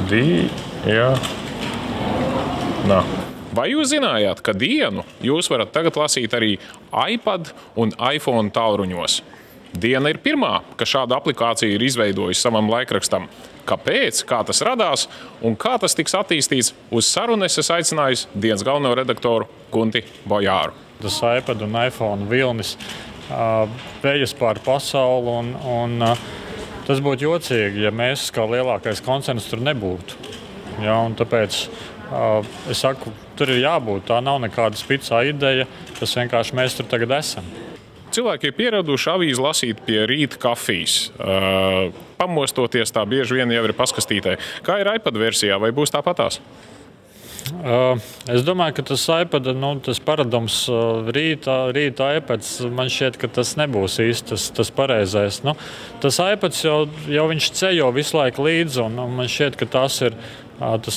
Diana. Vai jūs zinājāt, ka Dienu jūs varat tagad lasīt arī iPad un iPhone tālruņos? Diena ir pirmā, ka šāda aplikācija ir izveidojusi savam laikrakstam. Kāpēc, kā tas radās un kā tas tiks attīstīts, uz sarunu es aicināju dienas galveno redaktoru Gunti Bojāru. Tas iPad un iPhone vilnis veļas pār pasauli, un tas būtu jocīgi, ja mēs kā lielākais koncerns tur nebūtu. Ja, un tāpēc es saku, tur ir jābūt, tā nav nekāda spicā ideja, tas vienkārši mēs tur tagad esam. Cilvēki ir pieraduši avīzi lasīt pie rīta kafijas. Pamostoties tā bieži vien jau ir paskastītē. Kā ir iPad versijā, vai būs tāpatās? Es domāju, ka tas iPad, tas paradums rīta iPads, man šķiet, ka tas nebūs īsti tas pareizais. Tas iPads jau viņš ceļo visu laiku līdzi, un man šķiet, ka tas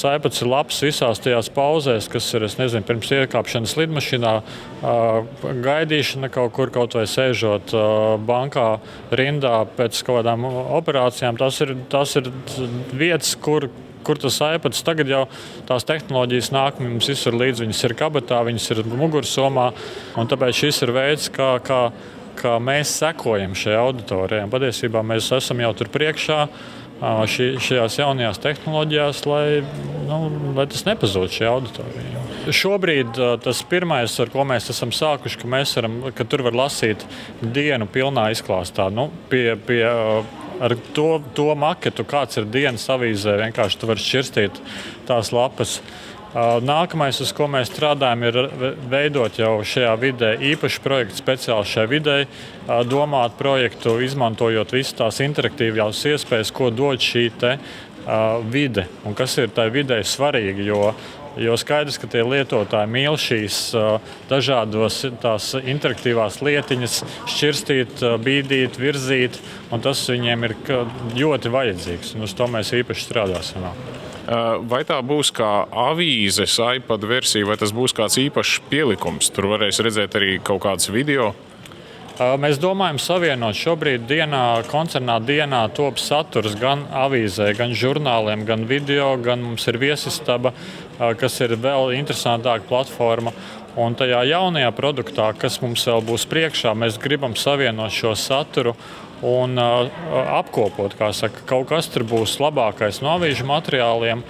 iPads ir labs visās tajās pauzēs, kas ir, es nezinu, pirms iekāpšanas lidmašīnā, gaidīšana kaut vai sēžot bankā rindā pēc kaut kādām operācijām. Tas ir vietas, kur tas iPads tagad jau tās tehnoloģijas nāk mums visur līdz. Viņas ir kabatā, viņas ir mugursomā, un tāpēc šis ir veids, kā mēs sekojam šajā auditorijā. Patiesībā mēs esam jau tur priekšā šajās jaunajās tehnoloģijās, lai tas nepazūd šajā auditorijā. Šobrīd tas pirmais, ar ko mēs esam sākuši, ka tur var lasīt Dienu pilnā izklāstā. Ar to maketu, kāds ir Dienas avīzē, vienkārši tu vari šķirstīt tās lapas. Nākamais, uz ko mēs strādājam, ir veidot jau šajā vidē īpašu projektu speciāli šajā vidē, domāt projektu, izmantojot visas tās interaktīvās iespējas, ko dod šī vide un kas ir tai vidē svarīgi, jo skaidrs, ka tie lietotāji mīl šīs dažādos tās interaktīvās lietiņas, šķirstīt, bīdīt, virzīt, un tas viņiem ir ļoti vajadzīgs, un uz to mēs īpaši strādāsim. Vai tā būs kā avīzes iPad versija, vai tas būs kāds īpašs pielikums? Tur varēs redzēt arī kaut kāds video. Mēs domājam savienot šobrīd koncernā Dienā top saturs gan avīzē, gan žurnāliem, gan video, gan mums ir viesistaba, kas ir vēl interesantāka platforma. Un tajā jaunajā produktā, kas mums vēl būs priekšā, mēs gribam savienot šo saturu un apkopot, kā saka, kaut kas tur būs labākais no avīžu materiāliem,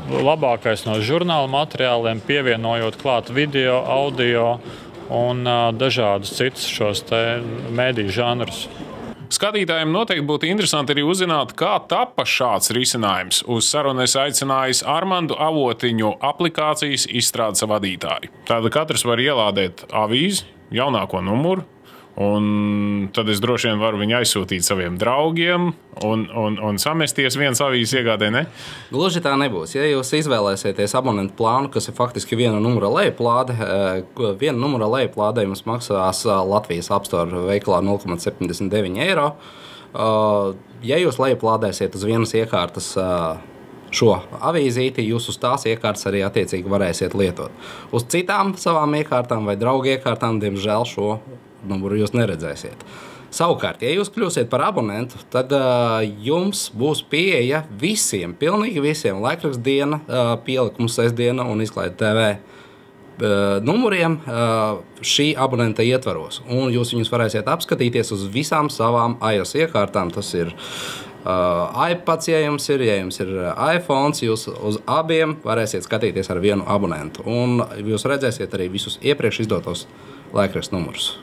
labākais no žurnāla materiāliem, pievienojot klāt video, audio un dažādus citus šos mēdīju žanrus. Skatītājiem noteikti būtu interesanti arī uzzināt, kā tapa šāds risinājums. Uz sarunu es aicināju Armandu Avotiņu, aplikācijas izstrādes vadītāju. Tātad katrs var ielādēt avīzi, jaunāko numuru, un tad es droši vien varu viņu aizsūtīt saviem draugiem un samesties viens avīzes iegādē, ne? Gluži tā nebūs. Ja jūs izvēlēsieties abonentu plānu, kas ir faktiski viena numura lejuplāde, viena numura lejuplādē jums maksās Latvijas App Store veikalā 0,79 eiro. Ja jūs lejuplādēsiet uz vienas iekārtas šo avīzīti, jūs uz tās iekārtas arī attiecīgi varēsiet lietot. Uz citām savām iekārtām vai draugu iekārtām, diemžēl, šo numuru jūs neredzēsiet. Savukārt, ja jūs kļūsiet par abonentu, tad jums būs pieeja visiem, pilnīgi visiem laikraksta Diena, pielikums Sestdiena un Izklaide TV numuriem šī abonenta ietvaros. Un jūs viņus varēsiet apskatīties uz visām savām iOS iekārtām. Tas ir iPads, ja jums ir iPhone, jūs uz abiem varēsiet skatīties ar vienu abonentu. Un jūs redzēsiet arī visus iepriekš izdotos laikraksta numurus.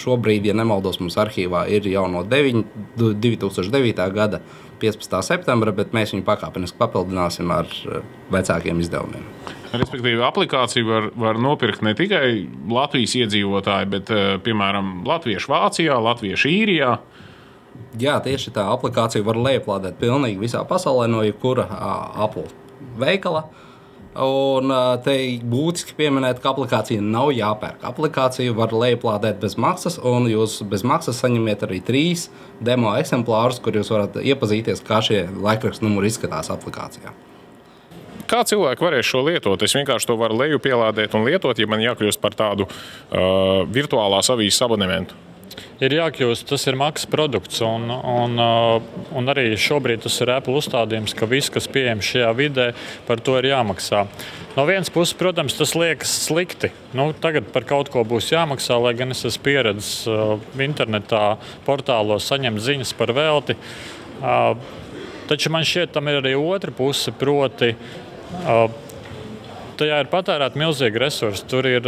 Šobrīd, ja nemaldos, mums arhīvā ir jau no 2009. gada 15. septembra, bet mēs viņu pakāpeniski papildināsim ar vecākiem izdevumiem. Respektīvi, aplikāciju var nopirkt ne tikai Latvijas iedzīvotāji, bet, piemēram, latvieši Vācijā, latvieši Īrijā. Jā, tieši tā aplikācija var lejuplādēt pilnīgi visā pasaulē no jebkura Apple veikala. Un te būtiski pieminēt, ka aplikācija nav jāpērk. Aplikāciju var lejuplādēt bez maksas, un jūs bez maksas saņemiet arī 3 demo eksemplārus, kur jūs varat iepazīties, kā šie laikraksta numuri izskatās aplikācijā. Kā cilvēki varēs šo lietot? Es vienkārši to varu leju pielādēt un lietot, ja man jākļūst par tādu virtuālās avīzes abonementu. Ir jākļūst, tas ir maksas produkts, un arī šobrīd tas ir Apple uzstādījums, ka viss, kas pieejams šajā vidē, par to ir jāmaksā. No vienas puses, protams, tas liekas slikti. Tagad par kaut ko būs jāmaksā, lai gan es esmu pieredzējis internetā, portālos saņemt ziņas par velti. Taču man šķiet, tam ir arī otra puse, proti, tajā ir patērēti milzīgi resursi. Tur ir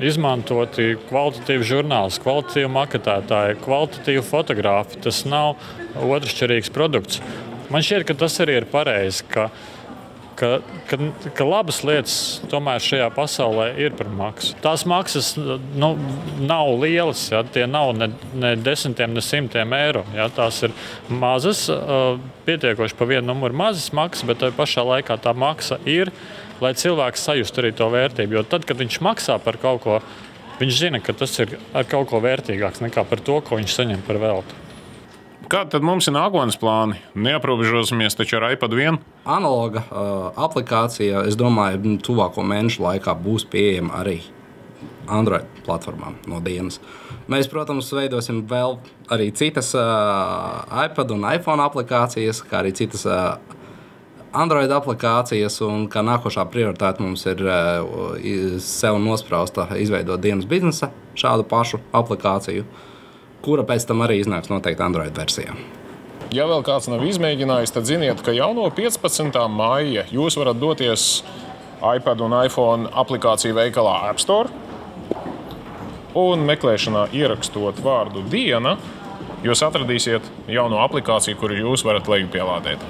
izmantoti kvalitatīvi žurnālisti, kvalitatīvi maketētāji, kvalitatīvi fotografi. Tas nav otršķirīgs produkts. Man šķiet, ka tas arī ir pareizi, ka labas lietas tomēr šajā pasaulē ir par maksu. Tās maksas nav lielas, ja? Tie nav ne desmitiem, ne simtiem eiro. Ja? Tās ir mazas, pietiekoši pa vienu numuru mazas maksas, bet pašā laikā tā maksa ir, lai cilvēks sajustu arī to vērtību. Jo tad, kad viņš maksā par kaut ko, viņš zina, ka tas ir ar kaut ko vērtīgāks nekā par to, ko viņš saņem par velti. Kādi tad mums ir nākotnes plāni? Neaprobežosimies taču ar iPad vien? Analoga aplikācija, es domāju, tuvāko mēnešu laikā būs pieejama arī Android platformām no dienas. Mēs, protams, veidosim vēl arī citas iPad un iPhone aplikācijas, kā arī citas Android aplikācijas, un kā nākošā prioritāte mums ir sev nosprausta izveidot dienas biznesa šādu pašu aplikāciju, kura pēc tam arī iznāks noteikti Android versijā. Ja vēl kāds nav izmēģinājis, tad ziniet, ka jau no 15. maija jūs varat doties iPad un iPhone aplikāciju veikalā App Store un meklēšanā ierakstot vārdu diena, jūs atradīsiet jauno aplikāciju, kuru jūs varat lejupielādēt.